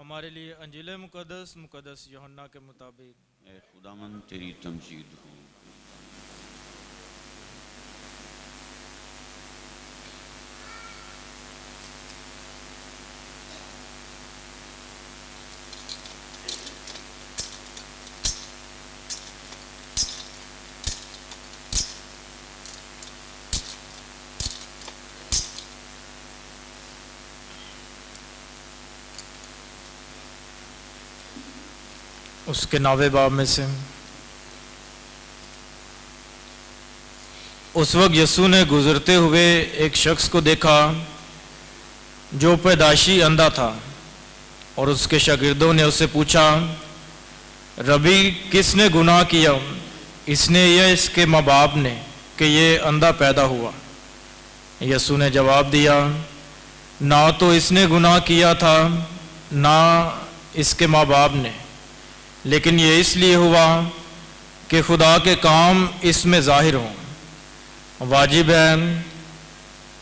ہمارے لیے انجیل مقدس یوحنا کے مطابق۔ اے خداوند تیری تمجید ہو۔ اس کے نوے باب میں سے اس وقت یسوع نے گزرتے ہوئے ایک شخص کو دیکھا جو پیدائشی اندھا تھا، اور اس کے شاگردوں نے اس سے پوچھا، ربی، کس نے گناہ کیا، اس نے یا اس کے ماں باپ نے، کہ یہ اندھا پیدا ہوا؟ یسوع نے جواب دیا، نہ تو اس نے گناہ کیا تھا نہ اس کے ماں باپ نے، لیکن یہ اس لیے ہوا کہ خدا کے کام اس میں ظاہر ہوں۔ واجب ہے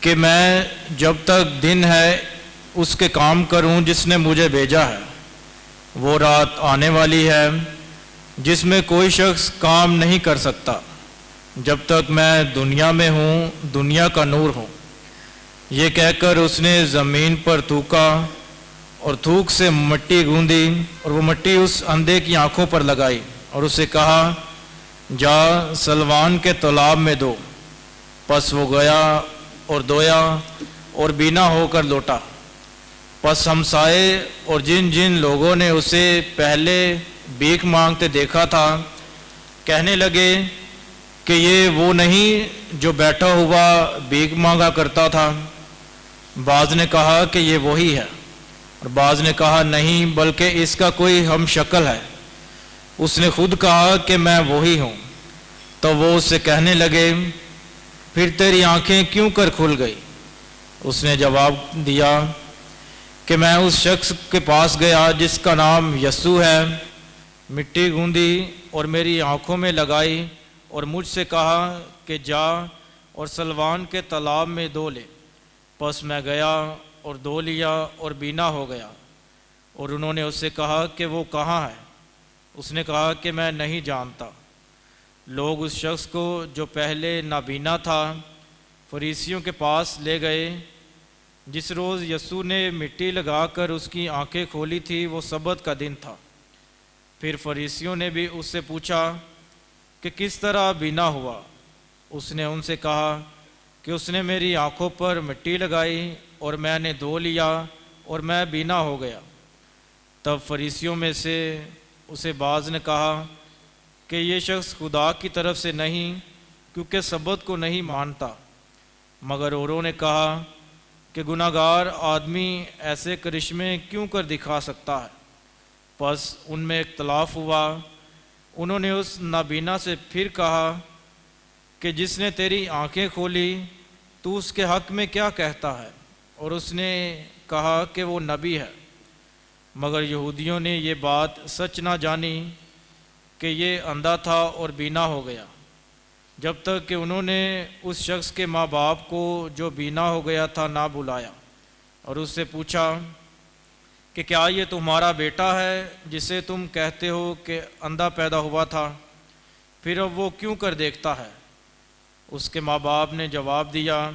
کہ میں جب تک دن ہے اس کے کام کروں جس نے مجھے بھیجا ہے۔ وہ رات آنے والی ہے جس میں کوئی شخص کام نہیں کر سکتا۔ جب تک میں دنیا میں ہوں، دنیا کا نور ہوں۔ یہ کہہ کر اس نے زمین پر تھوکا اور تھوک سے مٹی گوندی، اور وہ مٹی اس اندھے کی آنکھوں پر لگائی اور اسے کہا، جا سلوان کے تالاب میں دو۔ پس وہ گیا اور دھویا اور بینا ہو کر لوٹا۔ پس ہمسائے اور جن جن لوگوں نے اسے پہلے بھیک مانگتے دیکھا تھا کہنے لگے کہ یہ وہ نہیں جو بیٹھا ہوا بھیک مانگا کرتا تھا؟ بعض نے کہا کہ یہ وہی ہے، اور بعض نے کہا نہیں، بلکہ اس کا کوئی ہم شکل ہے۔ اس نے خود کہا کہ میں وہی ہوں۔ تو وہ اس سے کہنے لگے، پھر تیری آنکھیں کیوں کر کھل گئی؟ اس نے جواب دیا کہ میں اس شخص کے پاس گیا جس کا نام یسوع ہے، مٹی گوندی اور میری آنکھوں میں لگائی، اور مجھ سے کہا کہ جا اور سلوان کے تالاب میں دھو لے۔ پس میں گیا اور دھو لیا اور بینا ہو گیا۔ اور انہوں نے اس سے کہا کہ وہ کہاں ہے؟ اس نے کہا کہ میں نہیں جانتا۔ لوگ اس شخص کو جو پہلے نابینا تھا فریسیوں کے پاس لے گئے۔ جس روز یسوع نے مٹی لگا کر اس کی آنکھیں کھولی تھی وہ سبت کا دن تھا۔ پھر فریسیوں نے بھی اس سے پوچھا کہ کس طرح بینا ہوا؟ اس نے ان سے کہا کہ اس نے میری آنکھوں پر مٹی لگائی اور میں نے دھو لیا اور میں بینا ہو گیا۔ تب فریسیوں میں سے اسے بعض نے کہا کہ یہ شخص خدا کی طرف سے نہیں، کیونکہ سبت کو نہیں مانتا۔ مگر اوروں نے کہا کہ گناہ گار آدمی ایسے کرشمے کیوں کر دکھا سکتا ہے؟ پس ان میں اختلاف ہوا۔ انہوں نے اس نابینا سے پھر کہا کہ جس نے تیری آنکھیں کھولی تو اس کے حق میں کیا کہتا ہے؟ اور اس نے کہا کہ وہ نبی ہے۔ مگر یہودیوں نے یہ بات سچ نہ جانی کہ یہ اندھا تھا اور بینا ہو گیا، جب تک کہ انہوں نے اس شخص کے ماں باپ کو جو بینا ہو گیا تھا نہ بلایا، اور اس سے پوچھا کہ کیا یہ تمہارا بیٹا ہے جسے تم کہتے ہو کہ اندھا پیدا ہوا تھا؟ پھر اب وہ کیوں کر دیکھتا ہے؟ اس کے ماں باپ نے جواب دیا،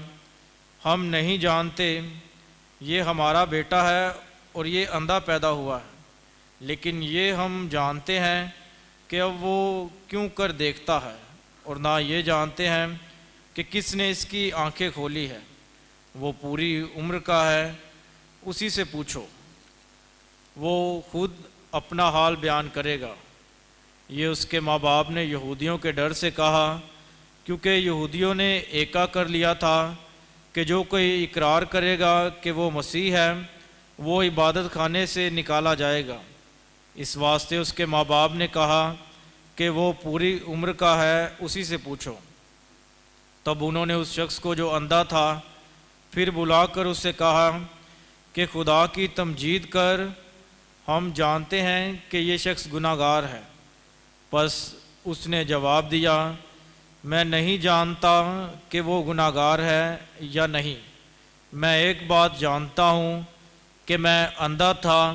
ہم نہیں جانتے، یہ ہمارا بیٹا ہے اور یہ اندھا پیدا ہوا ہے، لیکن یہ ہم جانتے ہیں کہ اب وہ کیوں کر دیکھتا ہے، اور نہ یہ جانتے ہیں کہ کس نے اس کی آنکھیں کھولی ہے۔ وہ پوری عمر کا ہے، اسی سے پوچھو، وہ خود اپنا حال بیان کرے گا۔ یہ اس کے ماں باپ نے یہودیوں کے ڈر سے کہا، کیونکہ یہودیوں نے ایکا کر لیا تھا کہ جو کوئی اقرار کرے گا کہ وہ مسیح ہے وہ عبادت خانے سے نکالا جائے گا۔ اس واسطے اس کے ماں باپ نے کہا کہ وہ پوری عمر کا ہے، اسی سے پوچھو۔ تب انہوں نے اس شخص کو جو اندھا تھا پھر بلا کر اس سے کہا کہ خدا کی تمجید کر، ہم جانتے ہیں کہ یہ شخص گناہ گار ہے۔ پس اس نے جواب دیا، میں نہیں جانتا کہ وہ گناہ گار ہے یا نہیں۔ میں ایک بات جانتا ہوں کہ میں اندھا تھا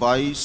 22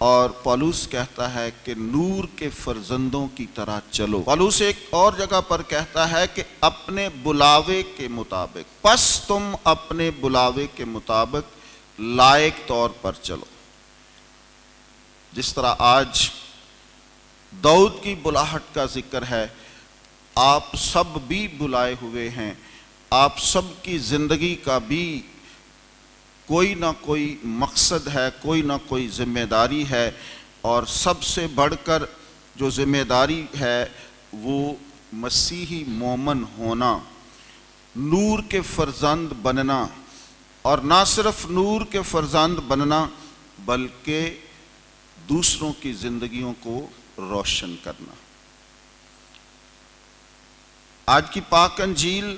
اور پولس کہتا ہے کہ نور کے فرزندوں کی طرح چلو۔ پولس ایک اور جگہ پر کہتا ہے کہ اپنے بلاوے کے مطابق، پس تم اپنے بلاوے کے مطابق لائق طور پر چلو۔ جس طرح آج داؤد کی بلاہٹ کا ذکر ہے، آپ سب بھی بلائے ہوئے ہیں، آپ سب کی زندگی کا بھی کوئی نہ کوئی مقصد ہے، کوئی نہ کوئی ذمہ داری ہے، اور سب سے بڑھ کر جو ذمہ داری ہے وہ مسیحی مومن ہونا، نور کے فرزند بننا، اور نہ صرف نور کے فرزند بننا بلکہ دوسروں کی زندگیوں کو روشن کرنا۔ آج کی پاک انجیل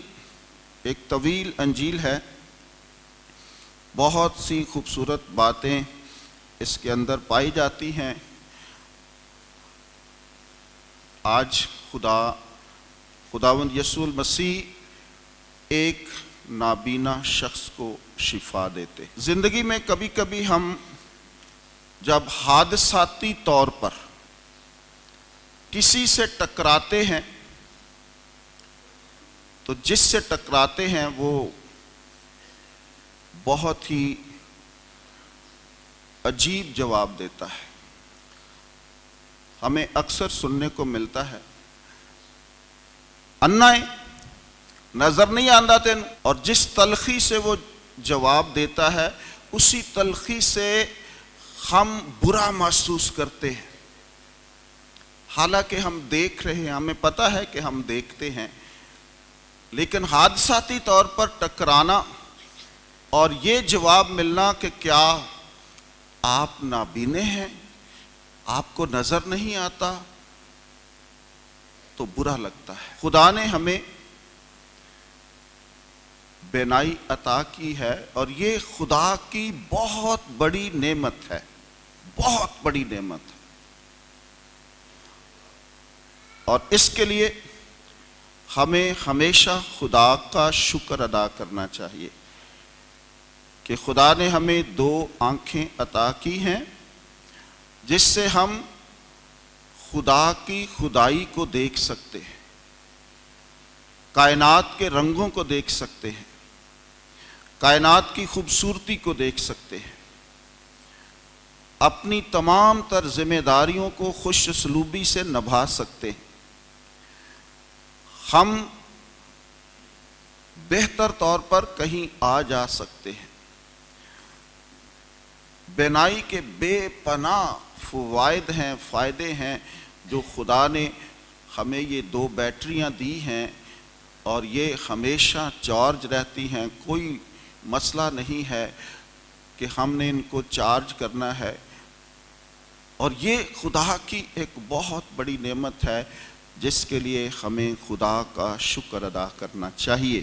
ایک طویل انجیل ہے، بہت سی خوبصورت باتیں اس کے اندر پائی جاتی ہیں۔ آج خداوند یسوع المسیح ایک نابینا شخص کو شفا دیتے۔ زندگی میں کبھی کبھی ہم جب حادثاتی طور پر کسی سے ٹکراتے ہیں تو جس سے ٹکراتے ہیں وہ بہت ہی عجیب جواب دیتا ہے۔ ہمیں اکثر سننے کو ملتا ہے، انا نظر نہیں آندا تین، اور جس تلخی سے وہ جواب دیتا ہے اسی تلخی سے ہم برا محسوس کرتے ہیں، حالانکہ ہم دیکھ رہے ہیں، ہمیں پتہ ہے کہ ہم دیکھتے ہیں، لیکن حادثاتی طور پر ٹکرانا اور یہ جواب ملنا کہ کیا آپ نابینے ہیں، آپ کو نظر نہیں آتا، تو برا لگتا ہے۔ خدا نے ہمیں بینائی عطا کی ہے، اور یہ خدا کی بہت بڑی نعمت ہے، بہت بڑی نعمت ہے، اور اس کے لیے ہمیں ہمیشہ خدا کا شکر ادا کرنا چاہیے کہ خدا نے ہمیں 2 آنکھیں عطا کی ہیں جس سے ہم خدا کی خدائی کو دیکھ سکتے ہیں، کائنات کے رنگوں کو دیکھ سکتے ہیں، کائنات کی خوبصورتی کو دیکھ سکتے ہیں، اپنی تمام تر ذمہ داریوں کو خوش اسلوبی سے نبھا سکتے ہیں، ہم بہتر طور پر کہیں آ جا سکتے ہیں۔ بینائی کے بے پناہ فوائد ہیں، فائدے ہیں، جو خدا نے ہمیں یہ 2 بیٹریاں دی ہیں، اور یہ ہمیشہ چارج رہتی ہیں، کوئی مسئلہ نہیں ہے کہ ہم نے ان کو چارج کرنا ہے، اور یہ خدا کی ایک بہت بڑی نعمت ہے جس کے لیے ہمیں خدا کا شکر ادا کرنا چاہیے،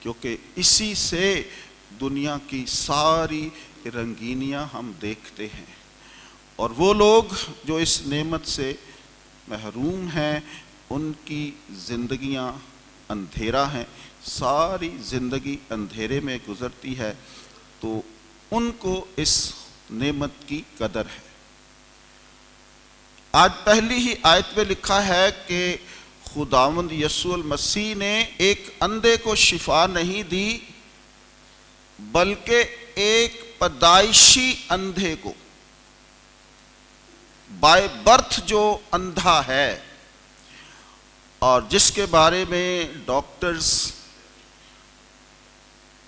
کیونکہ اسی سے دنیا کی ساری رنگینیاں ہم دیکھتے ہیں، اور وہ لوگ جو اس نعمت سے محروم ہیں ان کی زندگیاں اندھیرا ہیں، ساری زندگی اندھیرے میں گزرتی ہے، تو ان کو اس نعمت کی قدر ہے۔ آج پہلی ہی آیت میں لکھا ہے کہ خداوند یسوع المسیح نے ایک اندھے کو شفا نہیں دی بلکہ ایک پیدائشی اندھے کو، بائی برتھ جو اندھا ہے، اور جس کے بارے میں ڈاکٹرز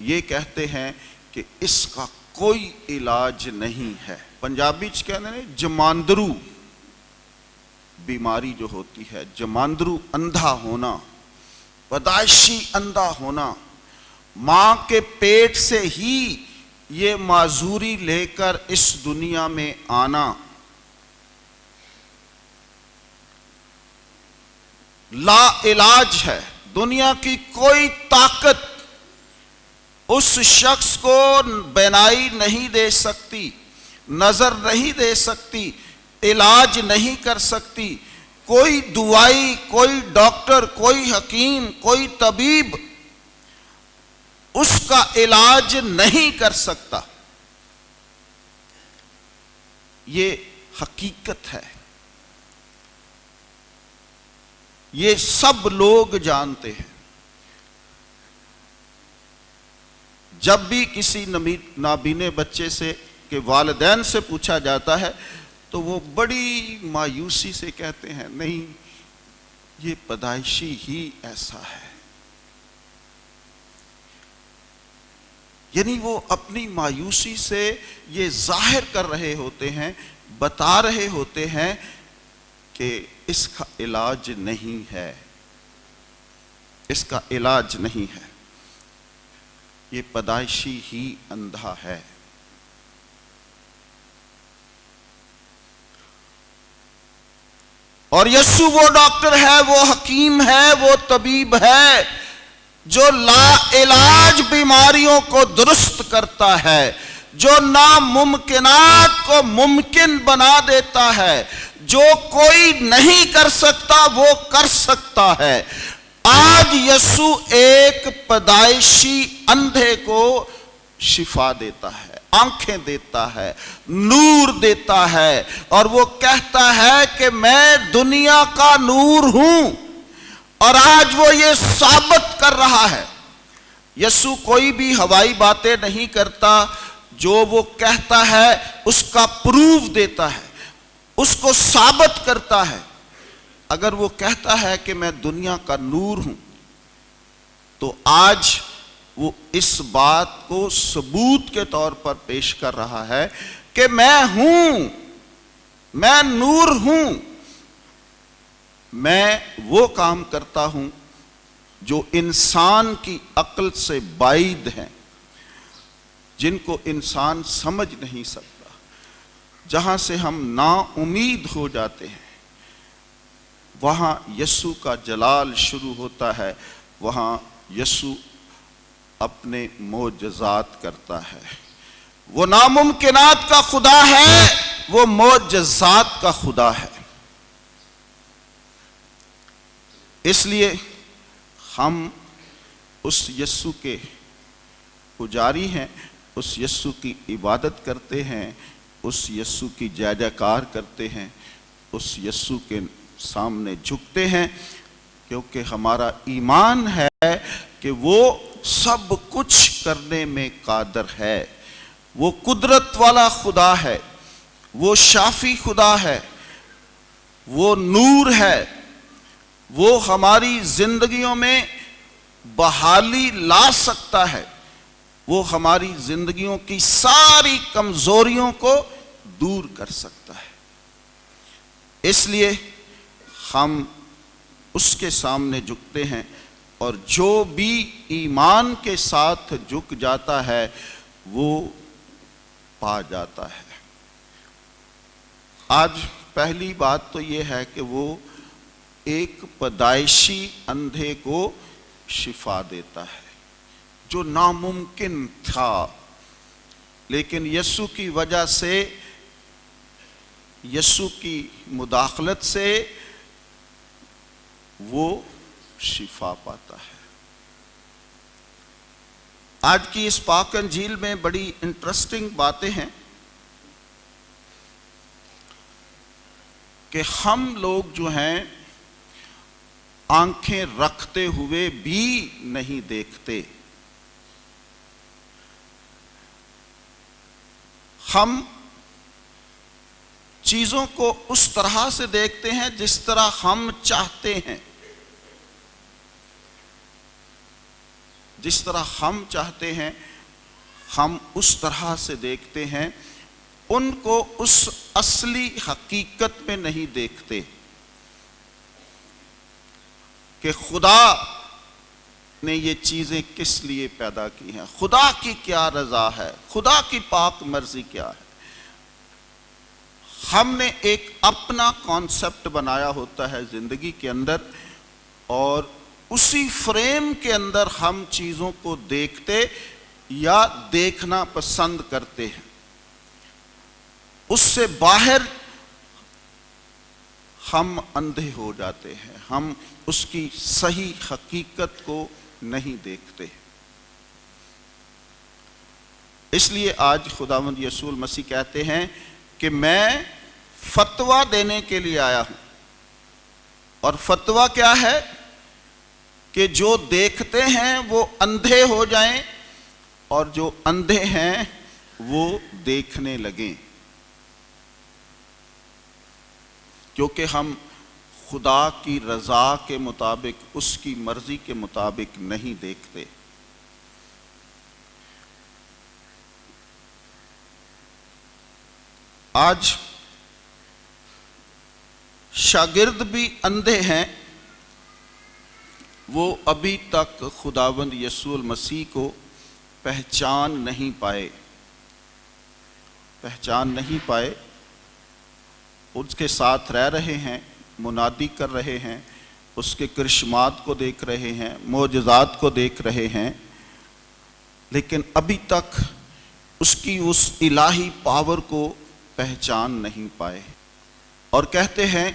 یہ کہتے ہیں کہ اس کا کوئی علاج نہیں ہے۔ پنجابی چ کہتے ہیں جماندرو بیماری جو ہوتی ہے، جماندرو اندھا ہونا، پیدائشی اندھا ہونا، ماں کے پیٹ سے ہی یہ معذوری لے کر اس دنیا میں آنا، لا علاج ہے۔ دنیا کی کوئی طاقت اس شخص کو بینائی نہیں دے سکتی، نظر نہیں دے سکتی، علاج نہیں کر سکتی، کوئی دوائی، کوئی ڈاکٹر، کوئی حکیم، کوئی طبیب اس کا علاج نہیں کر سکتا۔ یہ حقیقت ہے، یہ سب لوگ جانتے ہیں۔ جب بھی کسی نابینے بچے سے کے والدین سے پوچھا جاتا ہے تو وہ بڑی مایوسی سے کہتے ہیں نہیں، یہ پیدائشی ہی ایسا ہے۔ یعنی وہ اپنی مایوسی سے یہ ظاہر کر رہے ہوتے ہیں، بتا رہے ہوتے ہیں کہ اس کا علاج نہیں ہے، اس کا علاج نہیں ہے، یہ پیدائشی ہی اندھا ہے۔ اور یسوع وہ ڈاکٹر ہے، وہ حکیم ہے، وہ طبیب ہے جو لا علاج بیماریوں کو درست کرتا ہے، جو ناممکنات کو ممکن بنا دیتا ہے، جو کوئی نہیں کر سکتا وہ کر سکتا ہے۔ آج یسوع ایک پیدائشی اندھے کو شفا دیتا ہے، آنکھیں دیتا ہے، نور دیتا ہے، اور وہ کہتا ہے کہ میں دنیا کا نور ہوں۔ اور آج وہ یہ ثابت کر رہا ہے۔ یسوع کوئی بھی ہوائی باتیں نہیں کرتا، جو وہ کہتا ہے اس کا پروف دیتا ہے، اس کو ثابت کرتا ہے۔ اگر وہ کہتا ہے کہ میں دنیا کا نور ہوں تو آج وہ اس بات کو ثبوت کے طور پر پیش کر رہا ہے کہ میں ہوں، میں نور ہوں، میں وہ کام کرتا ہوں جو انسان کی عقل سے بعید ہیں، جن کو انسان سمجھ نہیں سکتا۔ جہاں سے ہم نا امید ہو جاتے ہیں وہاں یسوع کا جلال شروع ہوتا ہے، وہاں یسوع اپنے معجزات کرتا ہے۔ وہ ناممکنات کا خدا ہے، وہ معجزات کا خدا ہے۔ اس لیے ہم اس یسوع کے پجاری ہیں، اس یسوع کی عبادت کرتے ہیں، اس یسوع کی جے جیکار کرتے ہیں، اس یسوع کے سامنے جھکتے ہیں، کیونکہ ہمارا ایمان ہے کہ وہ سب کچھ کرنے میں قادر ہے۔ وہ قدرت والا خدا ہے، وہ شافی خدا ہے، وہ نور ہے، وہ ہماری زندگیوں میں بحالی لا سکتا ہے، وہ ہماری زندگیوں کی ساری کمزوریوں کو دور کر سکتا ہے۔ اس لیے ہم اس کے سامنے جھکتے ہیں، اور جو بھی ایمان کے ساتھ جھک جاتا ہے وہ پا جاتا ہے۔ آج پہلی بات تو یہ ہے کہ وہ ایک پیدائشی اندھے کو شفا دیتا ہے، جو ناممکن تھا، لیکن یسوع کی وجہ سے، یسوع کی مداخلت سے وہ شفا پاتا ہے۔ آج کی اس پاک انجیل میں بڑی انٹرسٹنگ باتیں ہیں کہ ہم لوگ جو ہیں آنکھیں رکھتے ہوئے بھی نہیں دیکھتے، ہم چیزوں کو اس طرح سے دیکھتے ہیں جس طرح ہم چاہتے ہیں، جس طرح ہم چاہتے ہیں ہم اس طرح سے دیکھتے ہیں، ان کو اس اصلی حقیقت میں نہیں دیکھتے کہ خدا نے یہ چیزیں کس لیے پیدا کی ہیں، خدا کی کیا رضا ہے، خدا کی پاک مرضی کیا ہے۔ ہم نے ایک اپنا کانسیپٹ بنایا ہوتا ہے زندگی کے اندر، اور اسی فریم کے اندر ہم چیزوں کو دیکھتے یا دیکھنا پسند کرتے ہیں۔ اس سے باہر ہم اندھے ہو جاتے ہیں، ہم اس کی صحیح حقیقت کو نہیں دیکھتے۔ اس لیے آج خداوند یسوع مسیح کہتے ہیں کہ میں فتویٰ دینے کے لیے آیا ہوں۔ اور فتویٰ کیا ہے؟ کہ جو دیکھتے ہیں وہ اندھے ہو جائیں اور جو اندھے ہیں وہ دیکھنے لگیں، کیونکہ ہم خدا کی رضا کے مطابق، اس کی مرضی کے مطابق نہیں دیکھتے۔ آج شاگرد بھی اندھے ہیں، وہ ابھی تک خداوند یسوع المسیح کو پہچان نہیں پائے، اس کے ساتھ رہ رہے ہیں، منادی کر رہے ہیں، اس کے کرشمات کو دیکھ رہے ہیں، معجزات کو دیکھ رہے ہیں، لیکن ابھی تک اس کی اس الہی پاور کو پہچان نہیں پائے، اور کہتے ہیں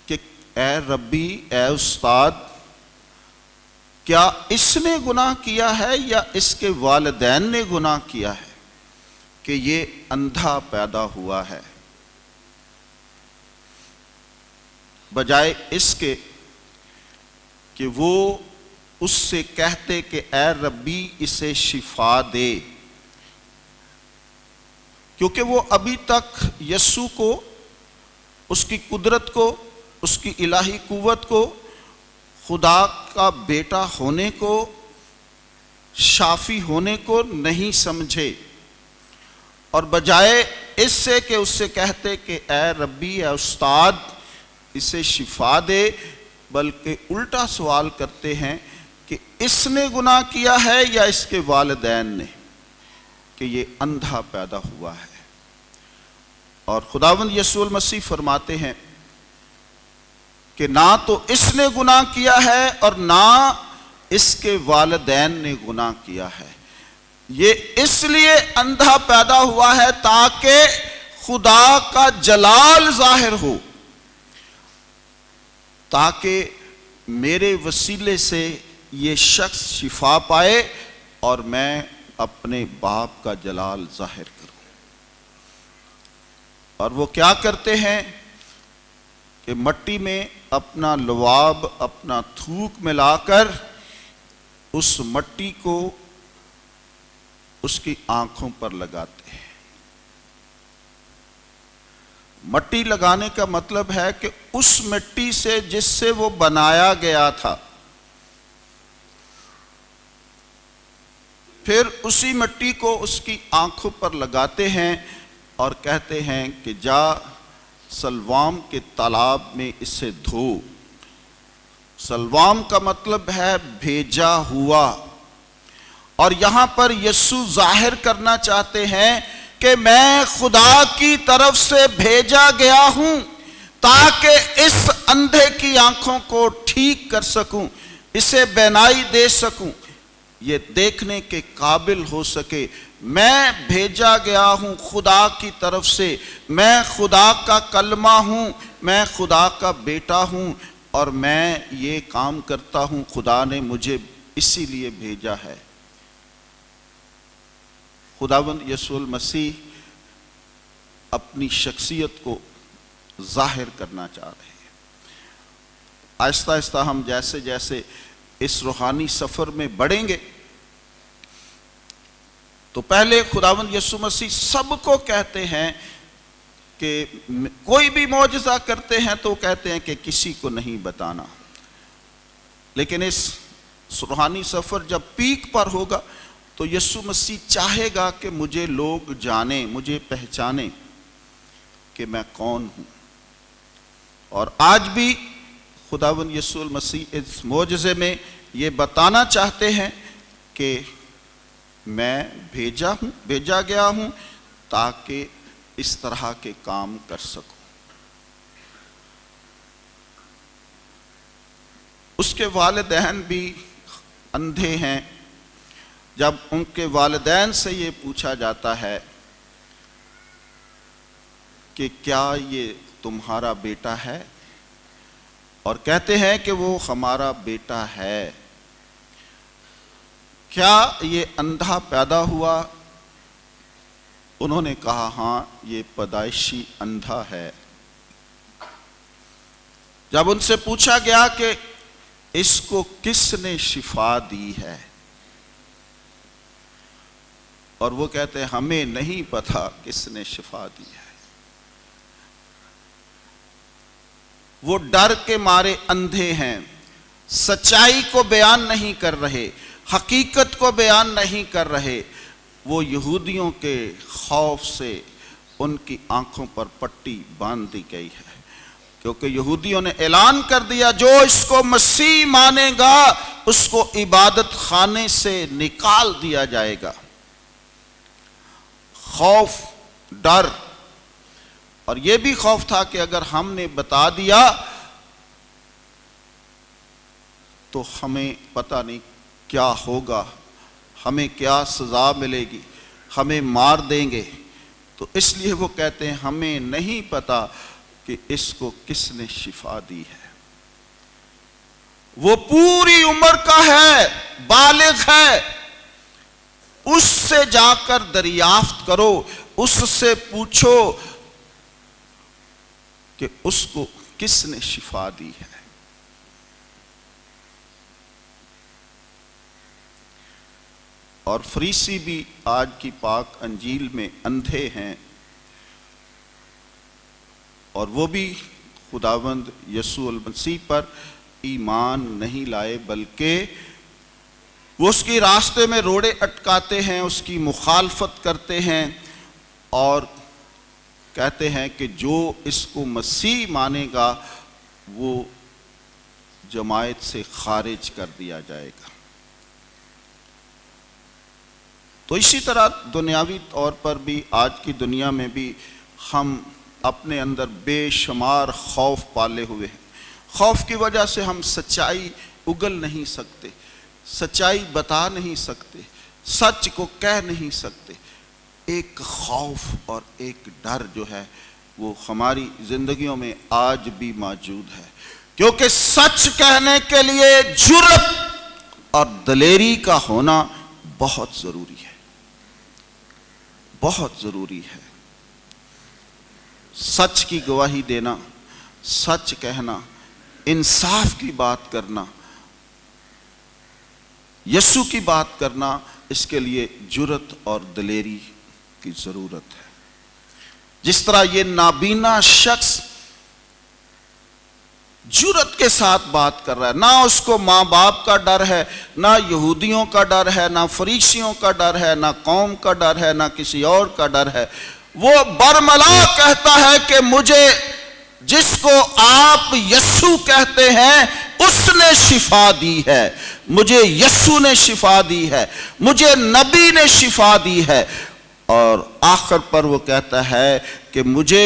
کہ اے ربی، اے استاد، کیا اس نے گناہ کیا ہے یا اس کے والدین نے گناہ کیا ہے کہ یہ اندھا پیدا ہوا ہے؟ بجائے اس کے کہ وہ اس سے کہتے کہ اے ربی اسے شفا دے، کیونکہ وہ ابھی تک یسوع کو، اس کی قدرت کو، اس کی الہی قوت کو، خدا کا بیٹا ہونے کو، شافی ہونے کو نہیں سمجھے، اور بجائے اس سے کہ اس سے کہتے کہ اے ربی، اے استاد اسے شفا دے، بلکہ الٹا سوال کرتے ہیں کہ اس نے گناہ کیا ہے یا اس کے والدین نے کہ یہ اندھا پیدا ہوا ہے۔ اور خداوند یسوع المسیح فرماتے ہیں کہ نہ تو اس نے گناہ کیا ہے اور نہ اس کے والدین نے گناہ کیا ہے، یہ اس لیے اندھا پیدا ہوا ہے تاکہ خدا کا جلال ظاہر ہو، تاکہ میرے وسیلے سے یہ شخص شفا پائے اور میں اپنے باپ کا جلال ظاہر کروں۔ اور وہ کیا کرتے ہیں کہ مٹی میں اپنا لعاب، اپنا تھوک ملا کر اس مٹی کو اس کی آنکھوں پر لگاتے ہیں۔ مٹی لگانے کا مطلب ہے کہ اس مٹی سے جس سے وہ بنایا گیا تھا، پھر اسی مٹی کو اس کی آنکھوں پر لگاتے ہیں اور کہتے ہیں کہ جا سلوام کے تالاب میں اسے دھو۔ سلوام کا مطلب ہے بھیجا ہوا، اور یہاں پر یسوع ظاہر کرنا چاہتے ہیں کہ میں خدا کی طرف سے بھیجا گیا ہوں تاکہ اس اندھے کی آنکھوں کو ٹھیک کر سکوں، اسے بینائی دے سکوں، یہ دیکھنے کے قابل ہو سکے۔ میں بھیجا گیا ہوں خدا کی طرف سے، میں خدا کا کلمہ ہوں، میں خدا کا بیٹا ہوں، اور میں یہ کام کرتا ہوں، خدا نے مجھے اسی لیے بھیجا ہے۔ خداوند یسوع المسیح اپنی شخصیت کو ظاہر کرنا چاہ رہے ہیں۔ آہستہ آہستہ ہم جیسے جیسے اس روحانی سفر میں بڑھیں گے تو پہلے خداوند یسوع مسیح سب کو کہتے ہیں کہ کوئی بھی معجزہ کرتے ہیں تو کہتے ہیں کہ کسی کو نہیں بتانا، لیکن اس روحانی سفر جب پیک پر ہوگا تو یسوع مسیح چاہے گا کہ مجھے لوگ جانیں، مجھے پہچانیں کہ میں کون ہوں۔ اور آج بھی خداوند یسوع المسیح اس معجزے میں یہ بتانا چاہتے ہیں کہ میں بھیجا گیا ہوں تاکہ اس طرح کے کام کر سکوں۔ اس کے والدین بھی اندھے ہیں۔ جب ان کے والدین سے یہ پوچھا جاتا ہے کہ کیا یہ تمہارا بیٹا ہے، اور کہتے ہیں کہ وہ ہمارا بیٹا ہے، کیا یہ اندھا پیدا ہوا انہوں نے کہا ہاں یہ پیدائشی اندھا ہے۔ جب ان سے پوچھا گیا کہ اس کو کس نے شفا دی ہے، اور وہ کہتے ہیں ہمیں نہیں پتا کس نے شفا دی ہے۔ وہ ڈر کے مارے اندھے ہیں، سچائی کو بیان نہیں کر رہے، حقیقت کو بیان نہیں کر رہے۔ وہ یہودیوں کے خوف سے ان کی آنکھوں پر پٹی باندھ دی گئی ہے، کیونکہ یہودیوں نے اعلان کر دیا جو اس کو مسیح مانے گا اس کو عبادت خانے سے نکال دیا جائے گا۔ خوف، ڈر، اور یہ بھی خوف تھا کہ اگر ہم نے بتا دیا تو ہمیں پتہ نہیں کیا ہوگا، ہمیں کیا سزا ملے گی، ہمیں مار دیں گے۔ تو اس لیے وہ کہتے ہیں ہمیں نہیں پتا کہ اس کو کس نے شفا دی ہے۔ وہ پوری عمر کا ہے، بالغ ہے، اس سے جا کر دریافت کرو، اس سے پوچھو کہ اس کو کس نے شفا دی ہے۔ اور فریسی بھی آج کی پاک انجیل میں اندھے ہیں، اور وہ بھی خداوند یسوع المسیح پر ایمان نہیں لائے، بلکہ وہ اس کی راستے میں روڑے اٹکاتے ہیں، اس کی مخالفت کرتے ہیں اور کہتے ہیں کہ جو اس کو مسیح مانے گا وہ جماعت سے خارج کر دیا جائے گا۔ تو اسی طرح دنیاوی طور پر بھی آج کی دنیا میں بھی ہم اپنے اندر بے شمار خوف پالے ہوئے ہیں۔ خوف کی وجہ سے ہم سچائی اگل نہیں سکتے، سچائی بتا نہیں سکتے، سچ کو کہہ نہیں سکتے۔ ایک خوف اور ایک ڈر جو ہے وہ ہماری زندگیوں میں آج بھی موجود ہے، کیونکہ سچ کہنے کے لیے جرأت اور دلیری کا ہونا بہت ضروری ہے، بہت ضروری ہے۔ سچ کی گواہی دینا، سچ کہنا، انصاف کی بات کرنا، یسوع کی بات کرنا، اس کے لیے جرأت اور دلیری کی ضرورت ہے۔ جس طرح یہ نابینا شخص جرأت کے ساتھ بات کر رہا ہے، نہ اس کو ماں باپ کا ڈر ہے، نہ یہودیوں کا ڈر ہے، نہ فریسیوں کا ڈر ہے، نہ قوم کا ڈر ہے، نہ کسی اور کا ڈر ہے۔ وہ برملا کہتا ہے کہ مجھے جس کو آپ یسوع کہتے ہیں اس نے شفا دی ہے، مجھے یسوع نے شفا دی ہے، مجھے نبی نے شفا دی ہے۔ اور آخر پر وہ کہتا ہے کہ مجھے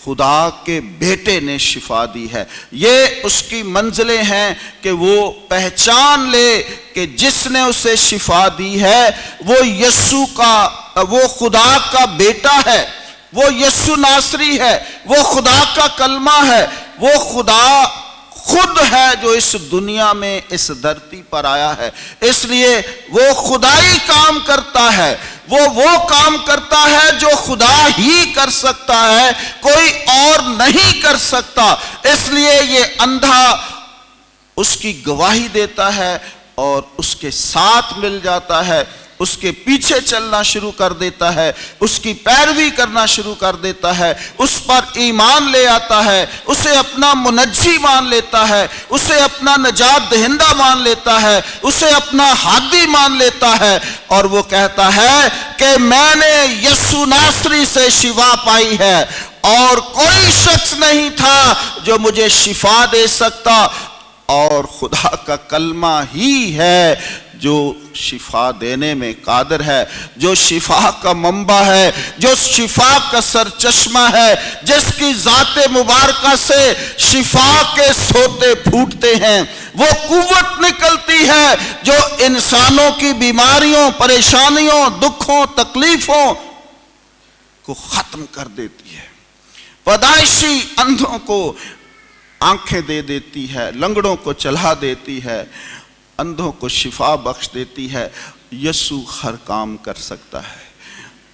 خدا کے بیٹے نے شفا دی ہے۔ یہ اس کی منزلیں ہیں کہ وہ پہچان لے کہ جس نے اسے شفا دی ہے وہ یسوع کا، وہ خدا کا بیٹا ہے، وہ یسوع ناصری ہے، وہ خدا کا کلمہ ہے، وہ خدا خود ہے جو اس دنیا میں اس دھرتی پر آیا ہے۔ اس لیے وہ خدائی کام کرتا ہے، وہ کام کرتا ہے جو خدا ہی کر سکتا ہے، کوئی اور نہیں کر سکتا۔ اس لیے یہ اندھا اس کی گواہی دیتا ہے اور اس کے ساتھ مل جاتا ہے، اس کے پیچھے چلنا شروع کر دیتا ہے، اس کی پیروی کرنا شروع کر دیتا ہے، اس پر ایمان لے آتا ہے، اسے اپنا منجی مان لیتا ہے، اسے اپنا نجات دہندہ مان لیتا ہے، اسے اپنا ہادی مان لیتا ہے، اور وہ کہتا ہے کہ میں نے یسوع ناصری سے شفا پائی ہے، اور کوئی شخص نہیں تھا جو مجھے شفا دے سکتا، اور خدا کا کلمہ ہی ہے جو شفا دینے میں قادر ہے، جو شفا کا منبع ہے، جو شفا کا سرچشمہ ہے، جس کی ذات مبارکہ سے شفا کے سوتے پھوٹتے ہیں، وہ قوت نکلتی ہے جو انسانوں کی بیماریوں، پریشانیوں، دکھوں، تکلیفوں کو ختم کر دیتی ہے۔ پیدائشی اندھوں کو آنکھیں دے دیتی ہے، لنگڑوں کو چلا دیتی ہے، اندھوں کو شفا بخش دیتی ہے۔ یسوع ہر کام کر سکتا ہے۔